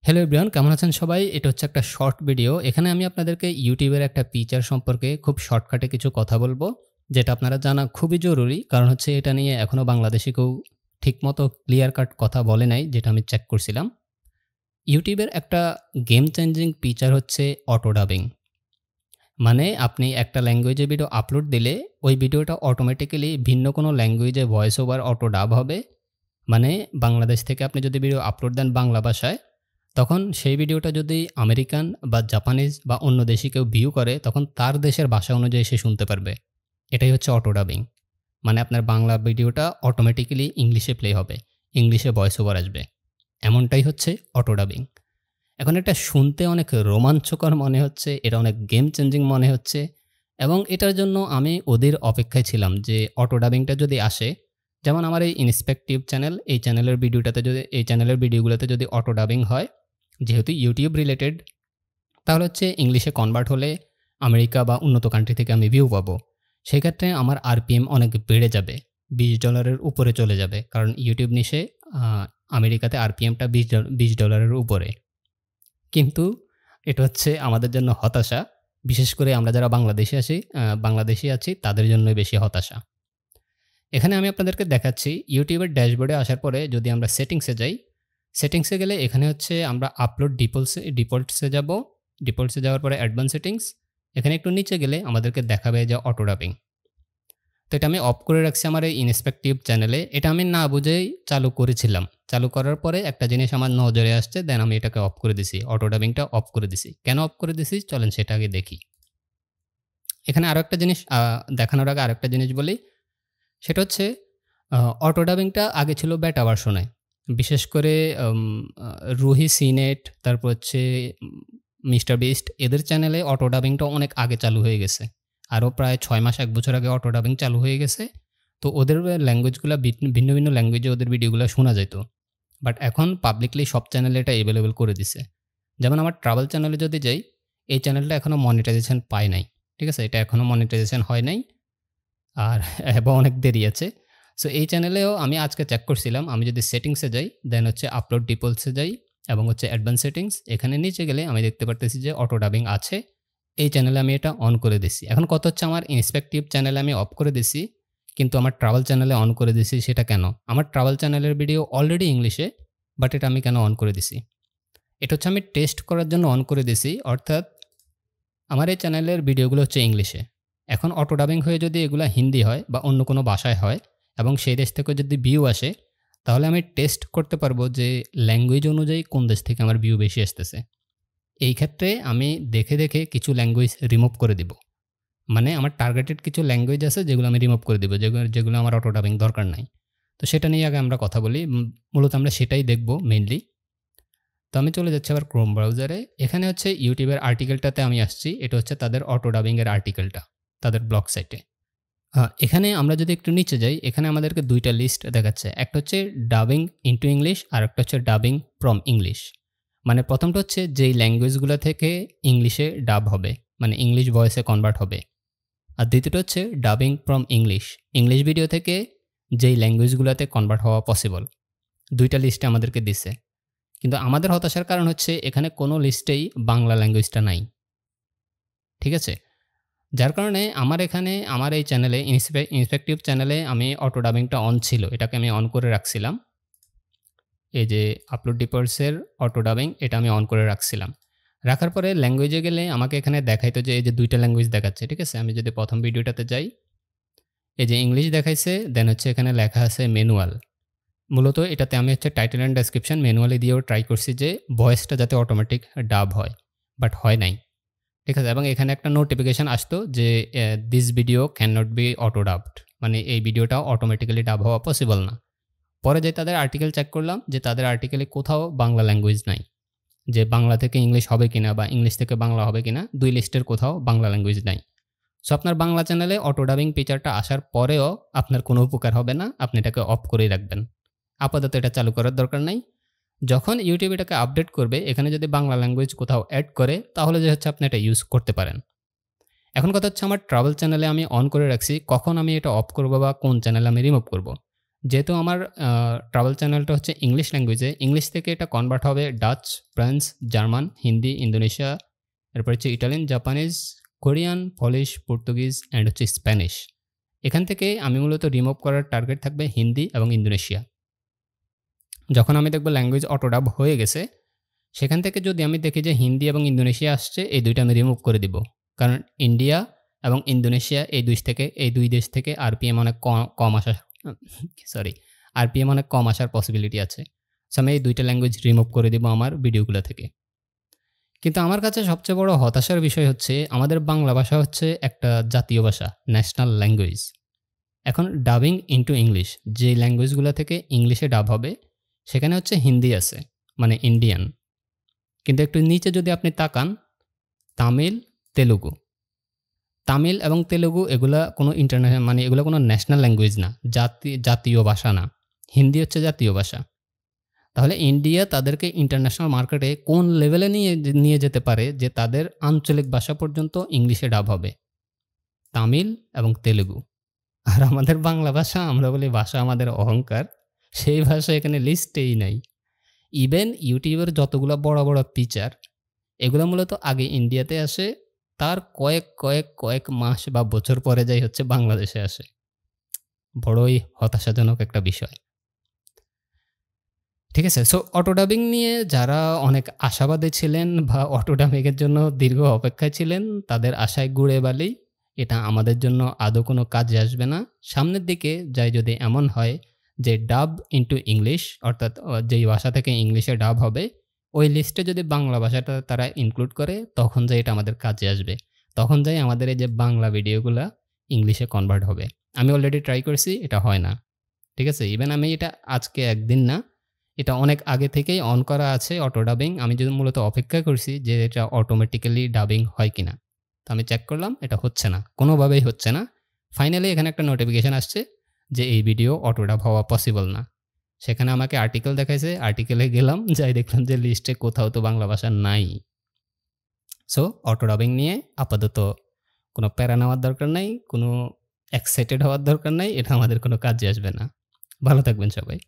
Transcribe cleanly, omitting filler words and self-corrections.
Hello everyone, কেমন আছেন সবাই? এটা হচ্ছে একটা শর্ট ভিডিও। এখানে আমি আপনাদেরকে ইউটিউবের একটা ফিচার সম্পর্কে খুব শর্টকাটে কিছু কথা বলবো, যেটা আপনারা জানা খুবই জরুরি। কারণ হচ্ছে এটা নিয়ে এখনো বাংলাদেশে কেউ ঠিকমতো ক্লিয়ার কাট কথা বলে নাই, যেটা আমি চেক করছিলাম। ইউটিউবের একটা গেম চেঞ্জিং ফিচার হচ্ছে অটো ডাবিং। মানে আপনি একটা ল্যাঙ্গুয়েজে ভিডিও আপলোড দিলে ওই ভিডিওটা অটোমেটিক্যালি ভিন্ন কোনো ল্যাঙ্গুয়েজে ভয়েস ওভার অটো ডাব হবে। মানে বাংলাদেশ থেকে আপনি যদি ভিডিও আপলোড দেন বাংলা ভাষায়, তখন সেই ভিডিওটা যদি আমেরিকান বা জাপানিজ বা অন্য দেশি কেউ ভিউ করে, তখন তার দেশের ভাষা অনুযায়ী সে শুনতে পারবে। এটাই হচ্ছে অটো ডাবিং। মানে আপনার বাংলা ভিডিওটা অটোমেটিক্যালি ইংলিশে প্লে হবে, ইংলিশে ভয়েস ওভার আসবে। এমনটাই হচ্ছে অটো ডাবিং। এখন এটা শুনতে অনেক রোমাঞ্চকর মনে হচ্ছে, এটা অনেক গেম চেঞ্জিং মনে হচ্ছে এবং এটার জন্য আমি ওদের অপেক্ষায় ছিলাম যে অটো ডাবিংটা যদি আসে, যেমন আমার এই ইন্সপেক্টিভ চ্যানেল, এই চ্যানেলের ভিডিওগুলোতে যদি অটো ডাবিং হয়, যেহেতু ইউটিউব রিলেটেড, তাহলে হচ্ছে ইংলিশে কনভার্ট হলে আমেরিকা বা উন্নত কান্ট্রি থেকে আমি ভিউ পাবো। সেক্ষেত্রে আমার আরপিএম অনেক বেড়ে যাবে, $20 উপরে চলে যাবে। কারণ ইউটিউব নিশে আমেরিকাতে আরপিএমটা $20 উপরে। কিন্তু এটা হচ্ছে আমাদের জন্য হতাশা। বিশেষ করে আমরা যারা বাংলাদেশী আছি তাদের জন্যই বেশি হতাশা। এখানে আমি আপনাদেরকে দেখাচ্ছি ইউটিউবের ড্যাশবোর্ডে আসার পরে যদি আমরা সেটিংসে যাই, সেটিংসে গেলে এখানে হচ্ছে আমরা আপলোড ডিফল্টসে যাব। ডিফল্টসে যাওয়ার পরে অ্যাডভান্স সেটিংস, এখানে একটু নিচে গেলে আমাদেরকে দেখাবে যে অটো ডাবিং। তো এটা আমি অফ করে রাখছি আমার এই ইন্সপেক্টিভ চ্যানেলে। এটা আমি না বুঝেই চালু করেছিলাম। চালু করার পরে একটা জিনিস আমার নজরে আসছে, দেন আমি এটাকে অফ করে দিছি। অটো ডাবিংটা অফ করে দিছি। কেন অফ করে দিছি চলেন সেটা আগে দেখি। এখানে আরো একটা জিনিস দেখানোর আগে আরেকটা জিনিস বলি। সেটা হচ্ছে অটো ডাবিংটা আগে ছিল বেটা ভার্সনে। বিশেষ করে আম আ রুহি সিনেট, তারপর হচ্ছে মিস্টার বিস্ট, এদের চ্যানেলে অটো ডাবিংটা অনেক আগে চালু হয়ে গেছে। আরও প্রায় ৬ মাস ১ বছর আগে অটো ডাবিং চালু হয়ে গেছে। তো ওদের ল্যাঙ্গুয়েজগুলা ভিন্ন ল্যাঙ্গুয়েজে ওদের ভিডিওগুলা শোনা যাইত। বাট এখন পাবলিকলি সব চ্যানেলে এটা এভেলেবল করে দিছে। যেমন আমার ট্রাভেল চ্যানেলে যদি যাই, এই চ্যানেলটা এখনো মনিটাইজেশন পায় নাই। ঠিক আছে? এটা এখনো মনিটাইজেশন হয় নাই। আর এবং অনেক দেরি আছে। সো এই চ্যানেলেও আমি আজকে চেক করছিলাম। আমি যদি সেটিংসে যাই, দেন হচ্ছে আপলোড ডিপোলসে যাই এবং হচ্ছে অ্যাডভান্স সেটিংস, এখানে নিচে গেলে আমি দেখতে পারতেছি যে অটো ডাবিং আছে। এই চ্যানেলে আমি এটা অন করে দিছি। এখন কথা হচ্ছে আমার ইন্সপেক্টিভ চ্যানেলে আমি অফ করে দিছি, কিন্তু আমার ট্রাভেল চ্যানেলে অন করে দিছি। সেটা কেন? আমার ট্রাভেল চ্যানেলের ভিডিও অলরেডি ইংলিশে, বাট এটা আমি কেন অন করে দিছি? এটা হচ্ছে আমি টেস্ট করার জন্য অন করে দিছি। অর্থাৎ আমার এই চ্যানেলের ভিডিওগুলো হচ্ছে ইংলিশে। এখন অটো ডাবিং হয়ে যদি এগুলা হিন্দি হয় বা অন্য কোনো ভাষায় হয় এবং সেই দেশ থেকে যদি ভিউ আসে, তাহলে আমি টেস্ট করতে পারবো যে ল্যাঙ্গুয়েজ অনুযায়ী কোন দেশ থেকে আমার ভিউ বেশি আসতেছে। এই ক্ষেত্রে আমি দেখে কিছু ল্যাঙ্গুয়েজ রিমুভ করে দিব। মানে আমার টার্গেটেড কিছু ল্যাঙ্গুয়েজ আছে যেগুলো আমি রিমুভ করে দিব, যেগুলো আমার অটো ডাবিং দরকার নাই। তো সেটা নিয়ে আগে আমরা কথা বলি। মূলত আমরা সেটাই দেখব মেইনলি। তো আমি চলে যাচ্ছি আবার ক্রোম ব্রাউজারে। এখানে হচ্ছে ইউটিউবের আর্টিকেলটাতে আমি আসছি। এটা হচ্ছে তাদের অটো ডাবিং এর আর্টিকেলটা, তাদের ব্লগ সাইটে। এখানে আমরা যদি একটু নিচে যাই, এখানে আমাদেরকে ২ টা লিস্ট দেখাচ্ছে। একটা হচ্ছে ডাবিং ইনটু ইংলিশ, আরেকটা হচ্ছে ডাবিং ফ্রম ইংলিশ। মানে ১ম টা হচ্ছে যেই ল্যাঙ্গুয়েজগুলো থেকে ইংলিশে ডাব হবে, মানে ইংলিশ ভয়েসে কনভার্ট হবে। আর দ্বিতীয়টা হচ্ছে dubbing from English, English video থেকে যেই ল্যাঙ্গুয়েজগুলোতে কনভার্ট হওয়া পসিবল। ২ টা লিস্টে আমাদেরকে দিছে। কিন্তু আমাদের হতাশার কারণ হচ্ছে এখানে কোনো লিস্টেই বাংলা ল্যাঙ্গুয়েজটা নাই। ঠিক আছে? যার কারণে আমার এই চ্যানেলে ইন্সপেক্টিভ চ্যানেলে আমি অটো ডাবিংটা অন ছিল। এটাকে আমি অন করে রাখছিলাম। এই যে আপলোড ডিপোর্টসের অটো ডাবিং, এটা আমি অন করে রাখছিলাম। রাখার পরে ল্যাঙ্গুয়েজে গেলে আমাকে এখানে দেখাইতো যে এই যে ২ টা ল্যাঙ্গুয়েজ দেখাচ্ছে। ঠিক আছে? আমি যদি ১ম ভিডিওটাতে যাই, এই যে ইংলিশ দেখাইছে, দেন হচ্ছে এখানে লেখা আছে ম্যানুয়াল। মূলত এটাতে আমি হচ্ছে টাইটেল অ্যান্ড ডেসক্রিপশন ম্যানুয়ালি দিয়েও ট্রাই করছি যে ভয়েসটা যাতে অটোমেটিক ডাব হয়। বাট হয় নাই। ঠিক আছে? এবং এখানে একটা নোটিফিকেশন আসতো যে this video can not be auto dubbed. মানে এই ভিডিওটাও অটোমেটিক্যালি ডাব হওয়া পসিবল না। পরে যেয়ে তাদের আর্টিকেল চেক করলাম যে তাদের আর্টিকেলে কোথাও বাংলা ল্যাঙ্গুয়েজ নাই। যে বাংলা থেকে ইংলিশ হবে কিনা বা ইংলিশ থেকে বাংলা হবে কিনা, ২ লিস্টের কোথাও বাংলা ল্যাঙ্গুয়েজ নাই। সো আপনার বাংলা চ্যানেলে অটো ডাবিং ফিচারটা আসার পরেও আপনার কোনো উপকার হবে না। আপনি এটাকে অফ করেই রাখবেন। আপাতত এটা চালু করার দরকার নাই। যখন ইউটিউব এটাকে আপডেট করবে, এখানে যদি বাংলা ল্যাঙ্গুয়েজ কোথাও এড করে, তাহলে যে হচ্ছে আপনি এটা ইউজ করতে পারেন। এখন কথা হচ্ছে আমার ট্রাভেল চ্যানেলে আমি অন করে রাখছি। কখন আমি এটা অফ করব বা কোন চ্যানেলে আমি রিমুভ করব? যেহেতু আমার ট্রাভেল চ্যানেলটা হচ্ছে ইংলিশ ল্যাঙ্গুয়েজে, ইংলিশ থেকে এটা কনভার্ট হবে Dutch, French, German, Hindi, Indonesia, এরপর হচ্ছে Italian, Japanese, Korean, polish, Portuguese and হচ্ছে স্প্যানিশ। এখান থেকে আমি মূলত রিমুভ করার টার্গেট থাকবে হিন্দি এবং ইন্দোনেশিয়া। যখন আমি দেখব ল্যাঙ্গুয়েজ অটোডাব হয়ে গেছে, সেখান থেকে যদি আমি দেখি যে হিন্দি এবং ইন্দোনেশিয়া আসছে, এই দুইটা আমি রিমুভ করে দিব। কারণ ইন্ডিয়া এবং ইন্দোনেশিয়া এই দুই দেশ থেকে আরপিএম অনেক কম আসার আরপিএম অনেক কম আসার পসিবিলিটি আছে। সো আমি এই দুইটা ল্যাঙ্গুয়েজ রিমুভ করে দিব আমার ভিডিওগুলো থেকে। কিন্তু আমার কাছে সবচেয়ে বড় হতাশার বিষয় হচ্ছে আমাদের বাংলা ভাষা হচ্ছে একটা জাতীয় ভাষা, ন্যাশনাল ল্যাঙ্গুয়েজ। এখন ডাবিং ইনটু ইংলিশ, যে ল্যাঙ্গুয়েজগুলো থেকে ইংলিশে ডাব হবে সেখানে হচ্ছে হিন্দি আছে, মানে ইন্ডিয়ান। কিন্তু একটু নিচে যদি আপনি তাকান, তামিল, তেলুগু, তামিল এবং তেলুগু এগুলা কোনো ইন্টারন্যাশনাল, মানে এগুলো কোনো ন্যাশনাল ল্যাঙ্গুয়েজ না, জাতীয় ভাষা না। হিন্দি হচ্ছে জাতীয় ভাষা। তাহলে ইন্ডিয়া তাদেরকে ইন্টারন্যাশনাল মার্কেটে কোন লেভেলে নিয়ে যেতে পারে যে তাদের আঞ্চলিক ভাষা পর্যন্ত ইংলিশে ডাব হবে, তামিল এবং তেলুগু। আর আমাদের বাংলা ভাষা, আমরা বলি ভাষা আমাদের অহংকার, সেই ভাষা এখানে লিস্টেই নাই। ইভেন ইউটিউবের যতগুলো বড় বড় পিচার, এগুলো মূলত আগে ইন্ডিয়াতে আসে, তার কয়েক মাস বা বছর পরে যাই হচ্ছে বাংলাদেশে আসে। বড়ই হতাশাজনক একটা বিষয়। ঠিক আছে? সো অটো ডাবিং নিয়ে যারা অনেক আশাবাদী ছিলেন বা অটো ডাবিংয়ের জন্য দীর্ঘ অপেক্ষায় ছিলেন, তাদের আশায় গুড়ে বালি। এটা আমাদের জন্য আদৌ কোনো কাজে আসবে না। সামনের দিকে যাই যদি এমন হয় যে ডাব ইনটু ইংলিশ, অর্থাৎ যেই ভাষা থেকে ইংলিশে ডাব হবে, ওই লিস্টে যদি বাংলা ভাষাটা তারা ইনক্লুড করে, তখন যাই এটা আমাদের কাজে আসবে। তখন যাই আমাদের এই যে বাংলা ভিডিওগুলা ইংলিশে কনভার্ট হবে। আমি অলরেডি ট্রাই করছি, এটা হয় না। ঠিক আছে? ইভেন আমি এটা আজকে একদিন না, এটা অনেক আগে থেকেই অন করা আছে অটো ডাবিং। আমি যদি মূলত অপেক্ষা করছি যে এটা অটোমেটিক্যালি ডাবিং হয় কিনা। তো আমি চেক করলাম, এটা হচ্ছে না, কোনোভাবেই হচ্ছে না। ফাইনালি এখানে একটা নোটিফিকেশন আসছে যে এই ভিডিও অটো ডাব হওয়া পসিবল না। সেখানে আমাকে আর্টিকেল দেখাইছে, আর্টিকেলে গেলাম, যাই দেখলাম যে লিস্টে কোথাও তো বাংলা ভাষা নাই। সো অটো ডাবিং নিয়ে আপাতত কোনো প্যারা নেওয়ার দরকার নাই, কোনো এক্সাইটেড হওয়ার দরকার নাই, এটা আমাদের কোনো কাজে আসবে না। ভালো থাকবেন সবাই।